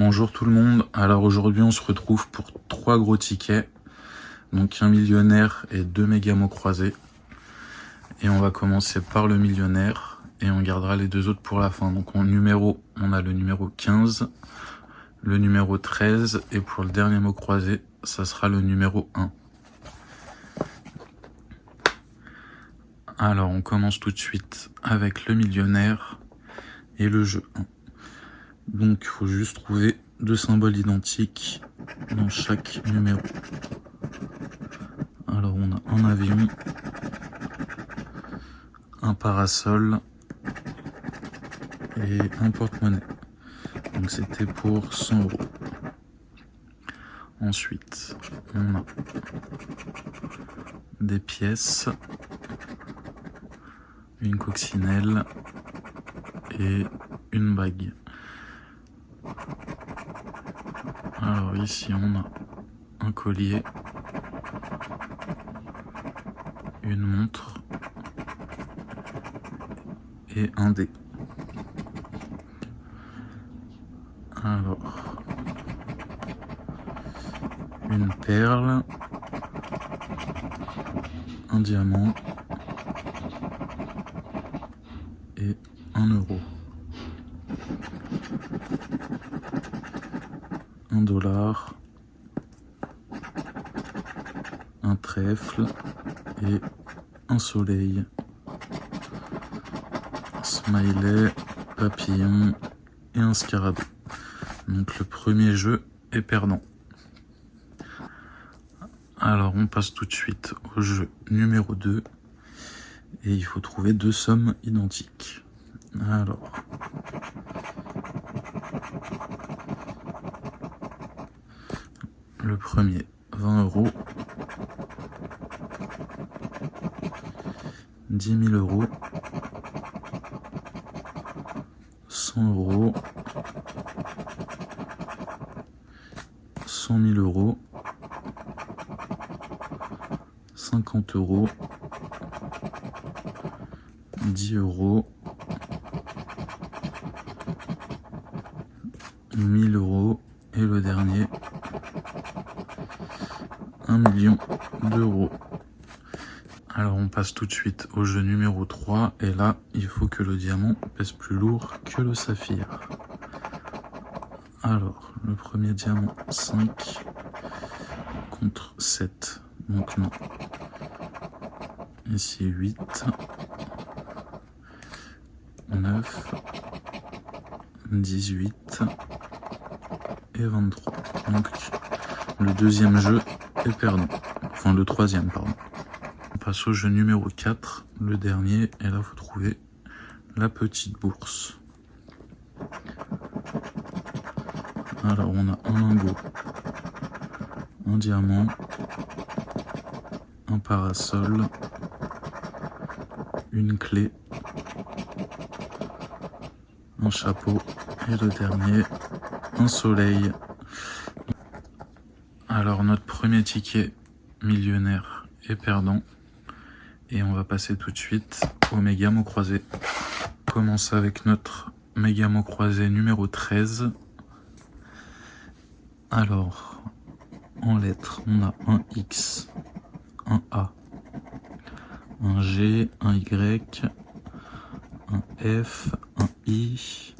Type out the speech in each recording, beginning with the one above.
Bonjour tout le monde, alors aujourd'hui on se retrouve pour 3 gros tickets, donc un millionnaire et 2 méga mots croisés. Et on va commencer par le millionnaire et on gardera les deux autres pour la fin. Donc en numéro, on a le numéro 15, le numéro 13 et pour le dernier mot croisé, ça sera le numéro 1. Alors on commence tout de suite avec le millionnaire et le jeu 1. Donc il faut juste trouver deux symboles identiques dans chaque numéro. Alors on a un avion, un parasol et un porte-monnaie. Donc c'était pour 100 €. Ensuite, on a des pièces, une coccinelle et une bague. Alors ici on a un collier, une montre et un dé. Alors, une perle, un diamant et 1 €. Un dollar, un trèfle et un soleil, smiley, papillon et un scarabée. Donc le premier jeu est perdant. Alors on passe tout de suite au jeu numéro 2 et il faut trouver deux sommes identiques. Alors, le premier, 20 €, 10 000 €, 100 €, 100 000 €, 50 €, 10 €, 1 000 € et le dernier, 1 million d'euros. Alors on passe tout de suite au jeu numéro 3 et là il faut que le diamant pèse plus lourd que le saphir. Alors le premier diamant 5 contre 7, donc non. Ici 8, 9, 18 et 23. Donc le deuxième jeu est perdant. Enfin le troisième, pardon. On passe au jeu numéro 4, le dernier, et là il faut trouver la petite bourse. Alors on a un lingot, un diamant, un parasol, une clé, un chapeau et le dernier, un soleil. Alors notre premier ticket millionnaire est perdant et on va passer tout de suite au méga mot croisé. On commence avec notre méga mot croisé numéro 13. Alors en lettres on a un X, un A, un G, un Y, un F, un I,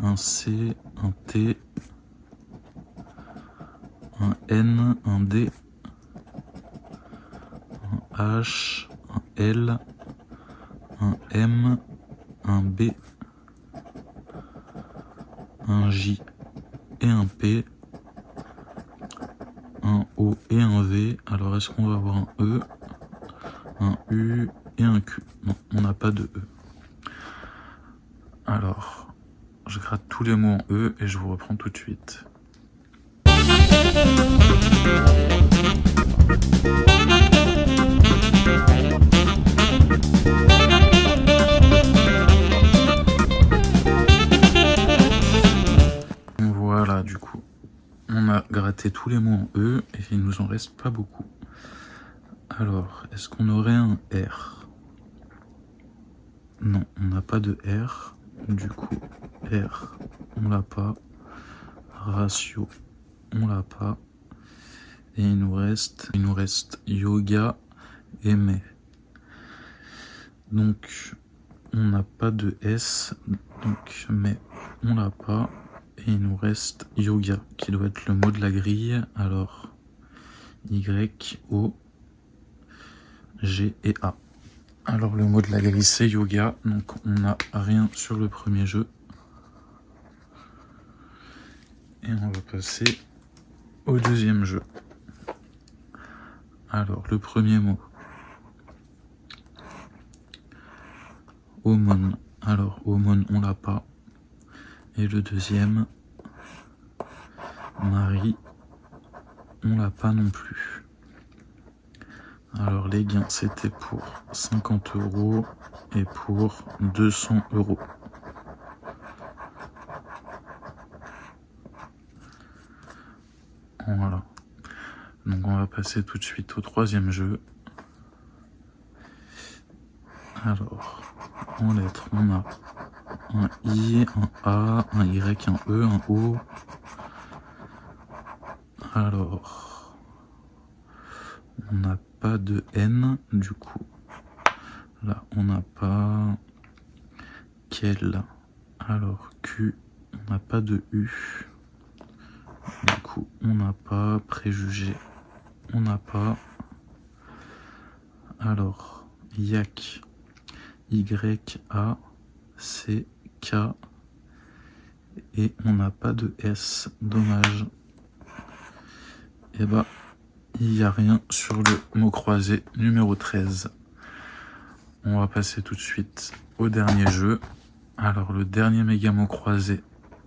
un C, un T, un N, un D, un H, un L, un M, un B, un J et un P, un O et un V. Alors est-ce qu'on va avoir un E, un U et un Q? Non, on n'a pas de E. Alors, je gratte tous les mots en E et je vous reprends tout de suite. Voilà, du coup, on a gratté tous les mots en E et il nous en reste pas beaucoup. Alors, est-ce qu'on aurait un R? Non, on n'a pas de R. Du coup, R, on l'a pas. Ratio, on l'a pas. Et il nous reste yoga et mai. Donc on n'a pas de S, donc mais on l'a pas. Et il nous reste yoga, qui doit être le mot de la grille. Alors Y, O, G et A. Alors le mot de la grille c'est yoga, donc on n'a rien sur le premier jeu. Et on va passer au deuxième jeu. Alors le premier mot. Aumône. Alors aumône on l'a pas. Et le deuxième, Marie, on l'a pas non plus. Alors les gains c'était pour 50 € et pour 200 €. Voilà. Donc on va passer tout de suite au troisième jeu. Alors, en lettres, on a un I, un A, un Y, un E, un O. Alors, on n'a pas de N, du coup. Là, on n'a pas quel. Alors, Q, on n'a pas de U. Du coup, on n'a pas préjugé. On n'a pas. Alors, Yak, Y, A, C, K. Et on n'a pas de S. Dommage. Et bah, il n'y a rien sur le mot croisé numéro 13. On va passer tout de suite au dernier jeu. Alors, le dernier méga mot croisé,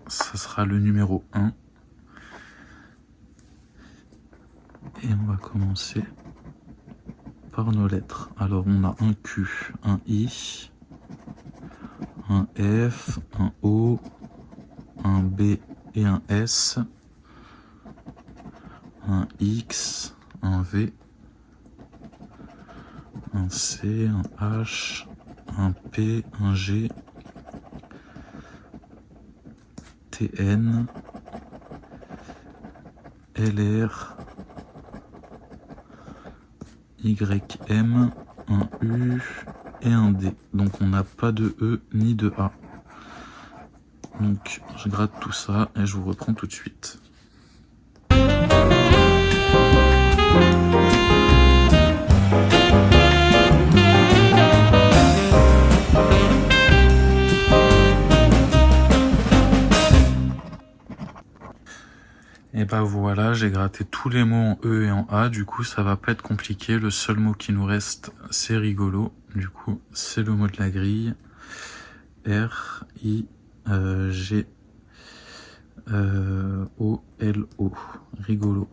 ça sera le numéro 1. Et on va commencer par nos lettres. Alors, on a un Q, un I, un F, un O, un B et un S, un X, un V, un C, un H, un P, un G, TN, LR, YM, un U et un D. Donc on n'a pas de E ni de A. Donc je gratte tout ça et je vous reprends tout de suite. Et bah voilà, j'ai gratté tous les mots en E et en A, du coup ça va pas être compliqué. Le seul mot qui nous reste, c'est rigolo. Du coup, c'est le mot de la grille. R, I, G, O, L, O. Rigolo.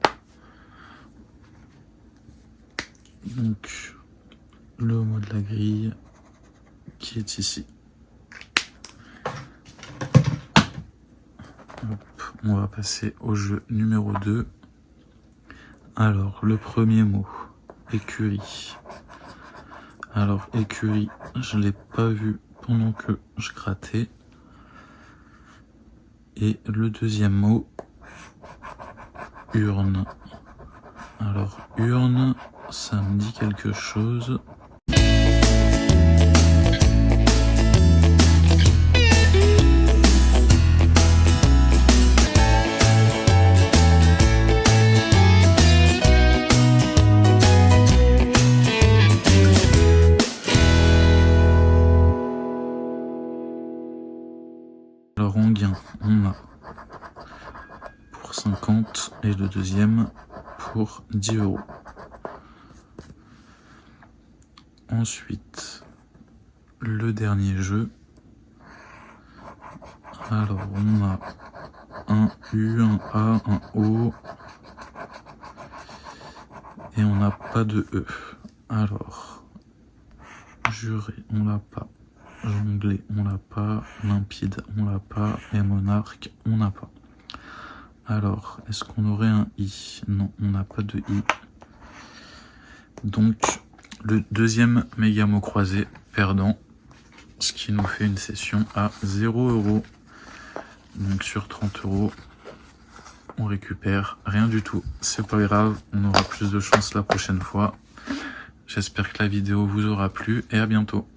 Donc, le mot de la grille qui est ici. Hop, on va passer au jeu numéro 2. Alors, le premier mot, écurie. Alors, écurie, je l'ai pas vu pendant que je grattais. Et le deuxième mot, urne. Alors, urne, ça me dit quelque chose. Alors en gain, on a pour 50 et le deuxième pour 10 €. Ensuite, le dernier jeu. Alors on a un U, un A, un O. Et on n'a pas de E. Alors, juré, on l'a pas. Jonglé, on l'a pas. Limpide, on l'a pas. Et monarque, on n'a pas. Alors, est-ce qu'on aurait un I? Non, on n'a pas de I. Donc, le deuxième méga mot croisé perdant, ce qui nous fait une session à 0 €. Donc sur 30 €, on récupère rien du tout. C'est pas grave, on aura plus de chance la prochaine fois. J'espère que la vidéo vous aura plu et à bientôt.